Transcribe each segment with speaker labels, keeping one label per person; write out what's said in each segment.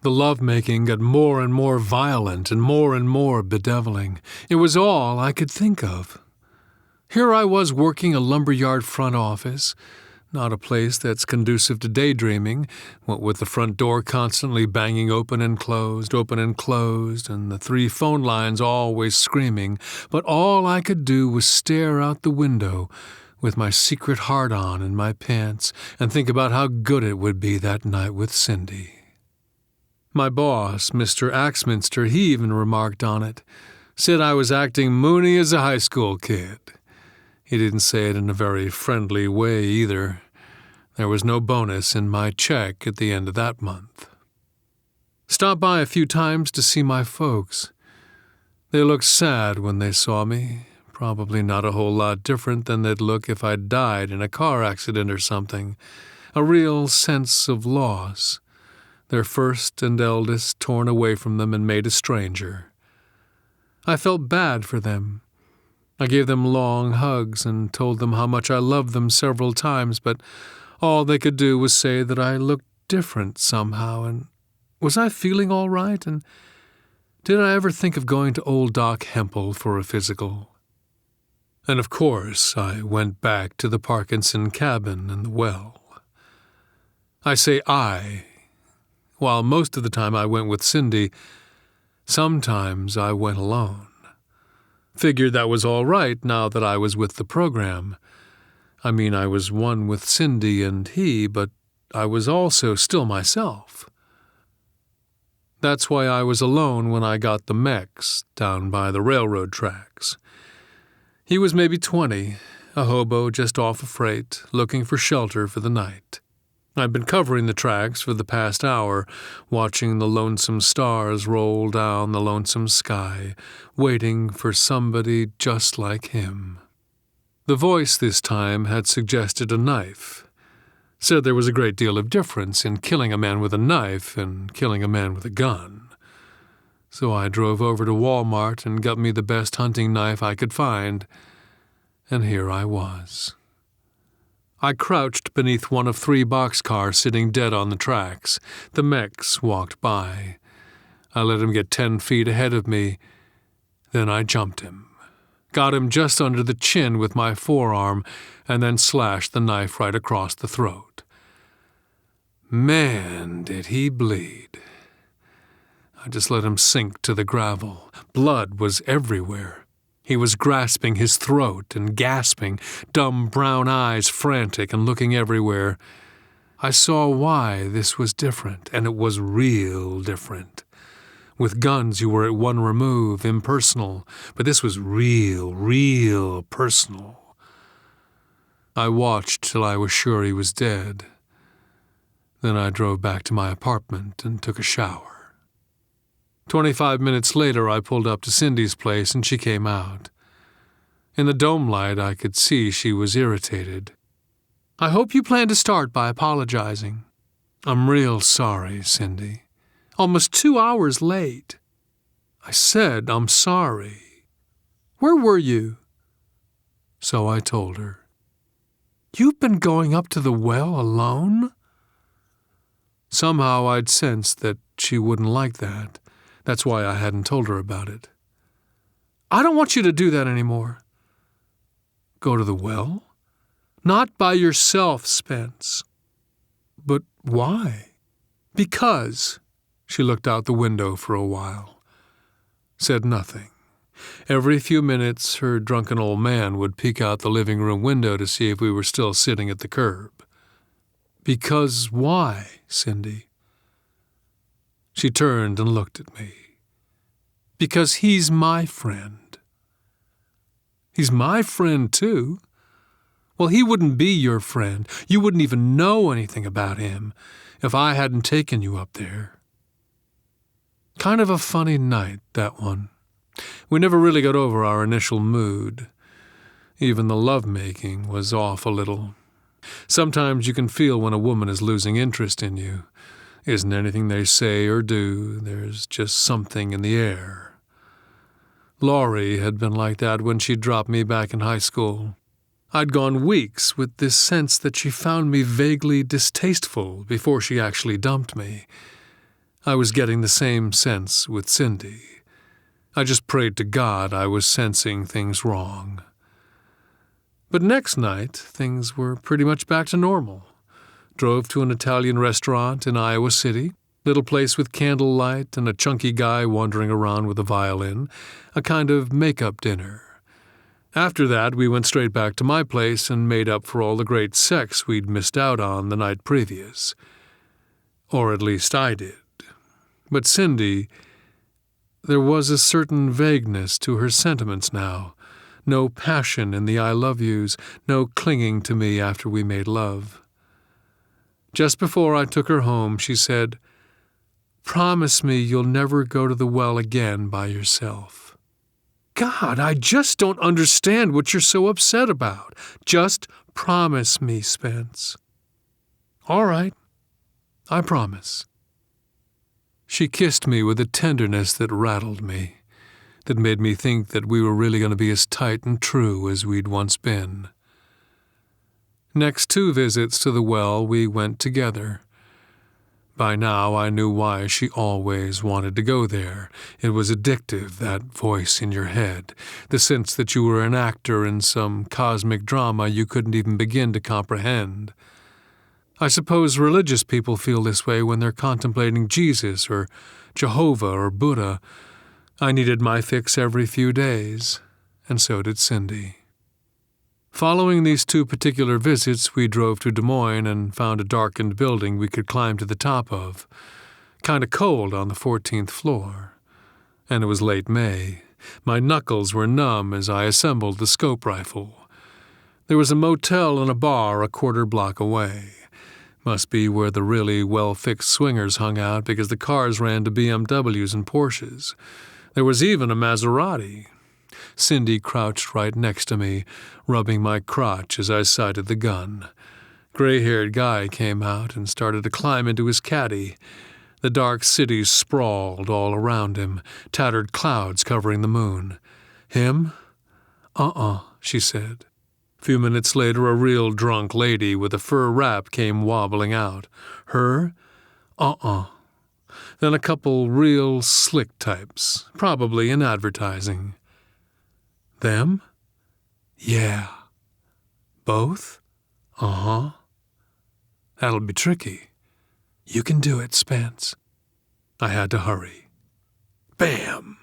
Speaker 1: The love-making got more and more violent and more bedeviling. It was all I could think of. Here I was working a lumberyard front office, not a place that's conducive to daydreaming, what with the front door constantly banging open and closed, and the 3 phone lines always screaming, but all I could do was stare out the window with my secret heart on in my pants and think about how good it would be that night with Cindy. My boss, Mr. Axminster, he even remarked on it, said I was acting moony as a high school kid. He didn't say it in a very friendly way either. There was no bonus in my check at the end of that month. Stopped by a few times to see my folks. They looked sad when they saw me, probably not a whole lot different than they'd look if I'd died in a car accident or something. A real sense of loss. Their first and eldest torn away from them and made a stranger. I felt bad for them. I gave them long hugs and told them how much I loved them several times, but all they could do was say that I looked different somehow, and was I feeling all right, and did I ever think of going to old Doc Hempel for a physical? And of course I went back to the Parkinson cabin and the well. I say I. While most of the time I went with Cindy, sometimes I went alone. Figured that was all right now that I was with the program. I mean, I was one with Cindy and he, but I was also still myself. That's why I was alone when I got the Mex down by the railroad tracks. He was maybe 20, a hobo just off a freight, looking for shelter for the night. I'd been covering the tracks for the past hour, watching the lonesome stars roll down the lonesome sky, waiting for somebody just like him. The voice this time had suggested a knife. Said there was a great deal of difference in killing a man with a knife and killing a man with a gun. So I drove over to Walmart and got me the best hunting knife I could find, and here I was. I crouched beneath one of 3 boxcars sitting dead on the tracks. The Mex walked by. I let him get 10 feet ahead of me. Then I jumped him. Got him just under the chin with my forearm, and then slashed the knife right across the throat. Man, did he bleed. I just let him sink to the gravel. Blood was everywhere. He was grasping his throat and gasping, dumb brown eyes frantic and looking everywhere. I saw why this was different, and it was real different. With guns you were at one remove, impersonal, but this was real personal. I watched till I was sure he was dead. Then I drove back to my apartment and took a shower. 25 minutes later, I pulled up to Cindy's place and she came out. In the dome light, I could see she was irritated. I hope you plan to start by apologizing. I'm real sorry, Cindy. Almost 2 hours late. I said I'm sorry. Where were you? So I told her. You've been going up to the well alone? Somehow I'd sensed that she wouldn't like that. That's why I hadn't told her about it. I don't want you to do that anymore. Go to the well? Not by yourself, Spence. But why? Because. She looked out the window for a while. Said nothing. Every few minutes, her drunken old man would peek out the living room window to see if we were still sitting at the curb. Because why, Cindy? She turned and looked at me. Because he's my friend. He's my friend, too. Well, he wouldn't be your friend. You wouldn't even know anything about him if I hadn't taken you up there. Kind of a funny night, that one. We never really got over our initial mood. Even the lovemaking was off a little. Sometimes you can feel when a woman is losing interest in you. Isn't anything they say or do, there's just something in the air. Laurie had been like that when she dropped me back in high school. I'd gone weeks with this sense that she found me vaguely distasteful before she actually dumped me. I was getting the same sense with Cindy. I just prayed to God I was sensing things wrong. But next night, things were pretty much back to normal. Drove to an Italian restaurant in Iowa City, little place with candlelight and a chunky guy wandering around with a violin, a kind of make-up dinner. After that, we went straight back to my place and made up for all the great sex we'd missed out on the night previous. Or at least I did. But Cindy, there was a certain vagueness to her sentiments now. No passion in the I love yous, no clinging to me after we made love. Just before I took her home, she said, "Promise me you'll never go to the well again by yourself." God, I just don't understand what you're so upset about. Just promise me, Spence. All right, I promise. She kissed me with a tenderness that rattled me, that made me think that we were really going to be as tight and true as we'd once been. Next 2 visits to the well, we went together. By now, I knew why she always wanted to go there. It was addictive, that voice in your head, the sense that you were an actor in some cosmic drama you couldn't even begin to comprehend. I suppose religious people feel this way when they're contemplating Jesus or Jehovah or Buddha. I needed my fix every few days, and so did Cindy. Following these 2 particular visits, we drove to Des Moines and found a darkened building we could climb to the top of. Kind of cold on the 14th floor. And it was late May. My knuckles were numb as I assembled the scope rifle. There was a motel and a bar a quarter block away. Must be where the really well-fixed swingers hung out because the cars ran to BMWs and Porsches. There was even a Maserati. Cindy crouched right next to me, rubbing my crotch as I sighted the gun. Gray-haired guy came out and started to climb into his caddy. The dark city sprawled all around him, tattered clouds covering the moon. Him? She said. A few minutes later, a real drunk lady with a fur wrap came wobbling out. Her? Then a couple real slick types, probably in advertising. Them? Yeah. Both? That'll be tricky. You can do it, Spence. I had to hurry. Bam!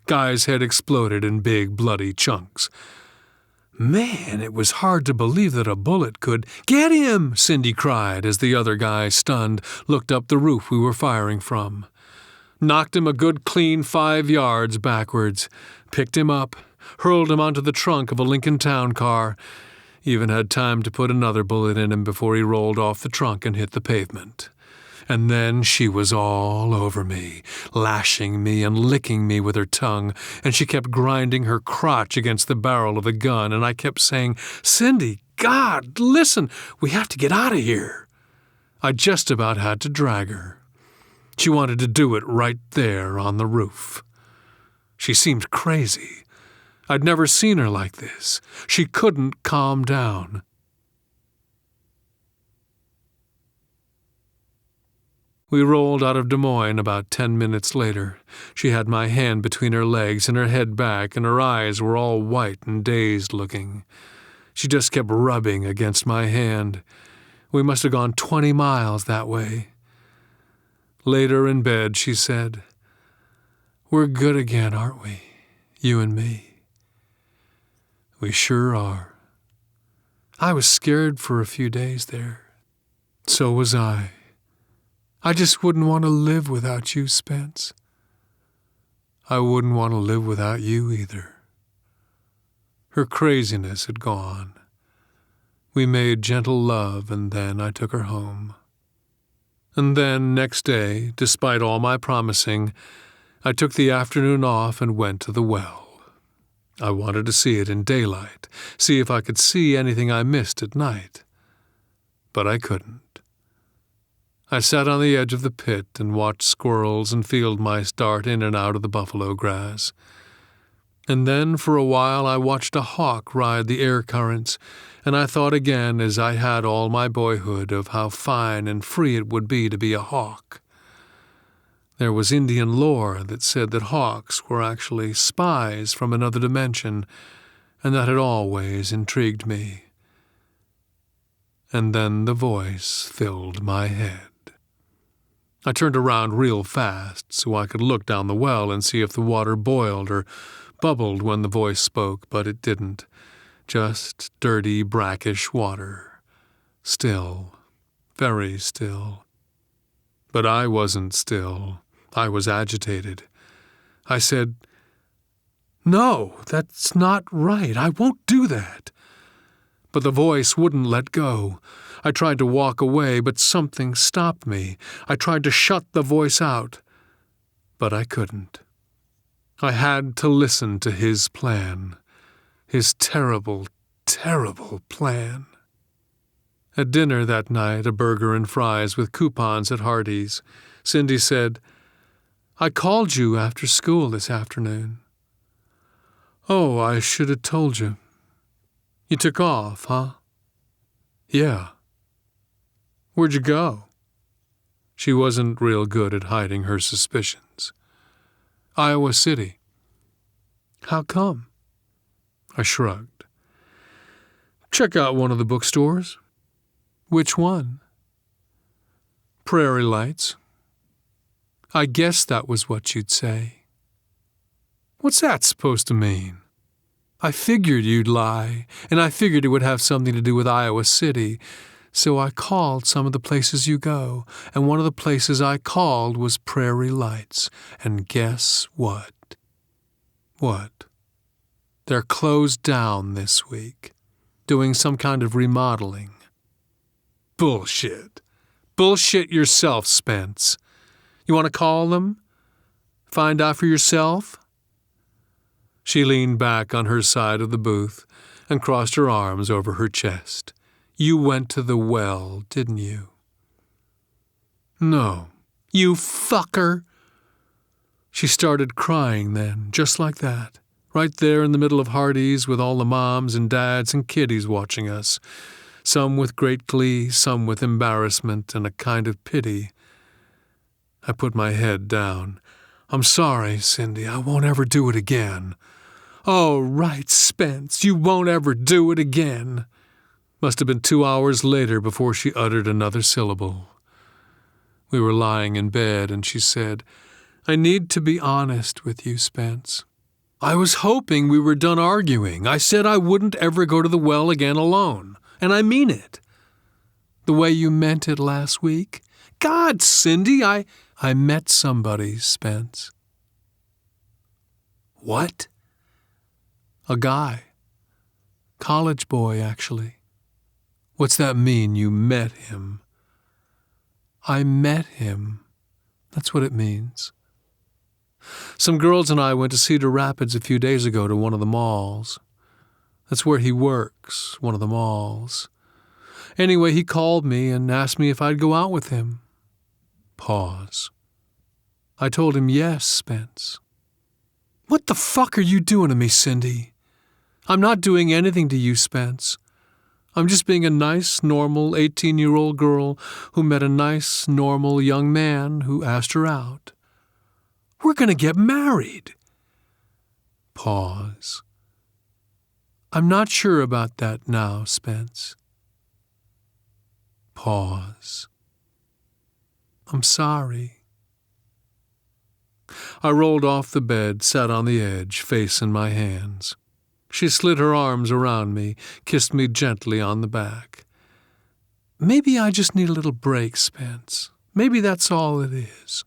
Speaker 1: Guy's head exploded in big, bloody chunks. Man, it was hard to believe that a bullet could— "Get him!" Cindy cried as the other guy, stunned, looked up the roof we were firing from. Knocked him a good clean 5 yards backwards, picked him up, hurled him onto the trunk of a Lincoln Town car, even had time to put another bullet in him before he rolled off the trunk and hit the pavement. And then she was all over me, lashing me and licking me with her tongue, and she kept grinding her crotch against the barrel of the gun, and I kept saying, "Cindy, God, listen, we have to get out of here." I just about had to drag her. She wanted to do it right there on the roof. She seemed crazy. I'd never seen her like this. She couldn't calm down. We rolled out of Des Moines about 10 minutes later. She had my hand between her legs and her head back, and her eyes were all white and dazed-looking. She just kept rubbing against my hand. We must have gone 20 miles that way. Later in bed, she said, "We're good again, aren't we? You and me." We sure are. I was scared for a few days there. So was I. I just wouldn't want to live without you, Spence. I wouldn't want to live without you either. Her craziness had gone. We made gentle love, and then I took her home. And then, next day, despite all my promising, I took the afternoon off and went to the well. I wanted to see it in daylight, see if I could see anything I missed at night. But I couldn't. I sat on the edge of the pit and watched squirrels and field mice dart in and out of the buffalo grass. And then for a while I watched a hawk ride the air currents, and I thought again, as I had all my boyhood, of how fine and free it would be to be a hawk. There was Indian lore that said that hawks were actually spies from another dimension, and that had always intrigued me. And then the voice filled my head. I turned around real fast so I could look down the well and see if the water boiled or bubbled when the voice spoke, but it didn't. Just dirty, brackish water. Still. Very still. But I wasn't still. I was agitated. I said, "No, that's not right. I won't do that." But the voice wouldn't let go. I tried to walk away, but something stopped me. I tried to shut the voice out, but I couldn't. I had to listen to his plan. His terrible, terrible plan. At dinner that night, a burger and fries with coupons at Hardee's, Cindy said, "I called you after school this afternoon." "Oh, I should have told you. You took off, huh?" "Yeah." "Where'd you go?" She wasn't real good at hiding her suspicions. "Iowa City." "How come?" I shrugged. "Check out one of the bookstores." "Which one?" "Prairie Lights." I guessed that was what you'd say. What's that supposed to mean? I figured you'd lie, and I figured it would have something to do with Iowa City, so I called some of the places you go, and one of the places I called was Prairie Lights, and guess what? What? They're closed down this week, doing some kind of remodeling. Bullshit. Bullshit yourself, Spence. You want to call them? Find out for yourself? She leaned back on her side of the booth and crossed her arms over her chest. You went to the well, didn't you? No. You fucker! She started crying then, just like that, right there in the middle of Hardee's with all the moms and dads and kiddies watching us, some with great glee, some with embarrassment and a kind of pity. I put my head down. I'm sorry, Cindy, I won't ever do it again. Oh, right, Spence, you won't ever do it again. Must have been 2 hours later before she uttered another syllable. We were lying in bed, and she said, I need to be honest with you, Spence. I was hoping we were done arguing. I said I wouldn't ever go to the well again alone, and I mean it. The way you meant it last week. God, Cindy, I met somebody, Spence. What? A guy. College boy, actually. What's that mean, you met him? I met him. That's what it means. Some girls and I went to Cedar Rapids a few days ago to one of the malls. That's where he works, one of the malls. Anyway, he called me and asked me if I'd go out with him. Pause. I told him yes, Spence. What the fuck are you doing to me, Cindy? I'm not doing anything to you, Spence. I'm just being a nice, normal 18-year-old girl who met a nice, normal young man who asked her out. We're going to get married. Pause. I'm not sure about that now, Spence. Pause. I'm sorry. I rolled off the bed, sat on the edge, face in my hands. She slid her arms around me, kissed me gently on the back. Maybe I just need a little break, Spence. Maybe that's all it is.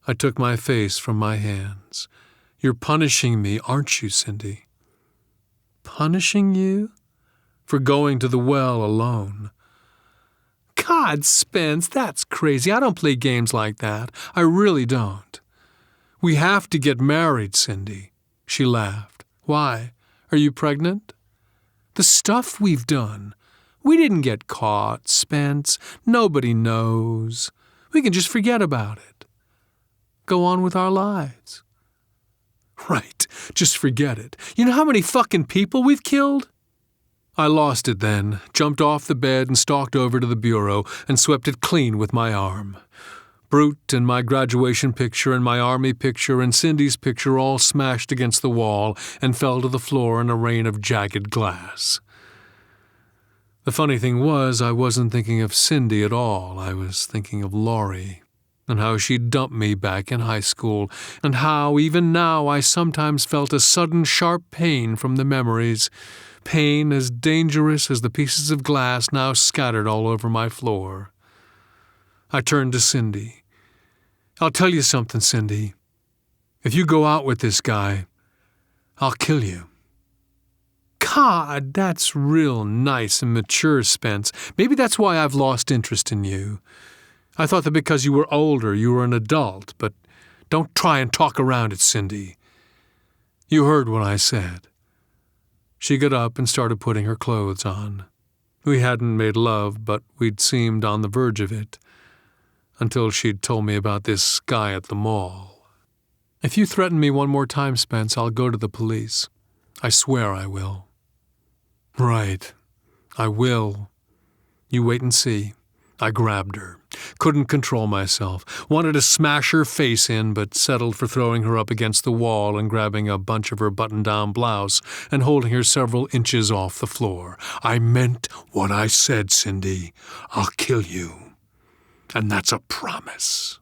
Speaker 1: I took my face from my hands. You're punishing me, aren't you, Cindy? Punishing you? For going to the well alone. God, Spence, that's crazy. I don't play games like that. I really don't. We have to get married, Cindy. She laughed. Why? Are you pregnant? The stuff we've done. We didn't get caught, Spence. Nobody knows. We can just forget about it. Go on with our lives. Right, just forget it. You know how many fucking people we've killed? I lost it then, jumped off the bed and stalked over to the bureau and swept it clean with my arm. Brute and my graduation picture and my army picture and Cindy's picture all smashed against the wall and fell to the floor in a rain of jagged glass. The funny thing was, I wasn't thinking of Cindy at all. I was thinking of Laurie, and how she dumped me back in high school, and how, even now, I sometimes felt a sudden sharp pain from the memories, pain as dangerous as the pieces of glass now scattered all over my floor. I turned to Cindy. "I'll tell you something, Cindy. If you go out with this guy, I'll kill you." "God, that's real nice and mature, Spence. Maybe that's why I've lost interest in you. I thought that because you were older, you were an adult, but don't try and talk around it, Cindy. You heard what I said." She got up and started putting her clothes on. We hadn't made love, but we'd seemed on the verge of it, until she'd told me about this guy at the mall. "If you threaten me one more time, Spence, I'll go to the police. I swear I will." "Right. I will. You wait and see." I grabbed her. Couldn't control myself. Wanted to smash her face in, but settled for throwing her up against the wall and grabbing a bunch of her button-down blouse and holding her several inches off the floor. "I meant what I said, Cindy. I'll kill you. And that's a promise."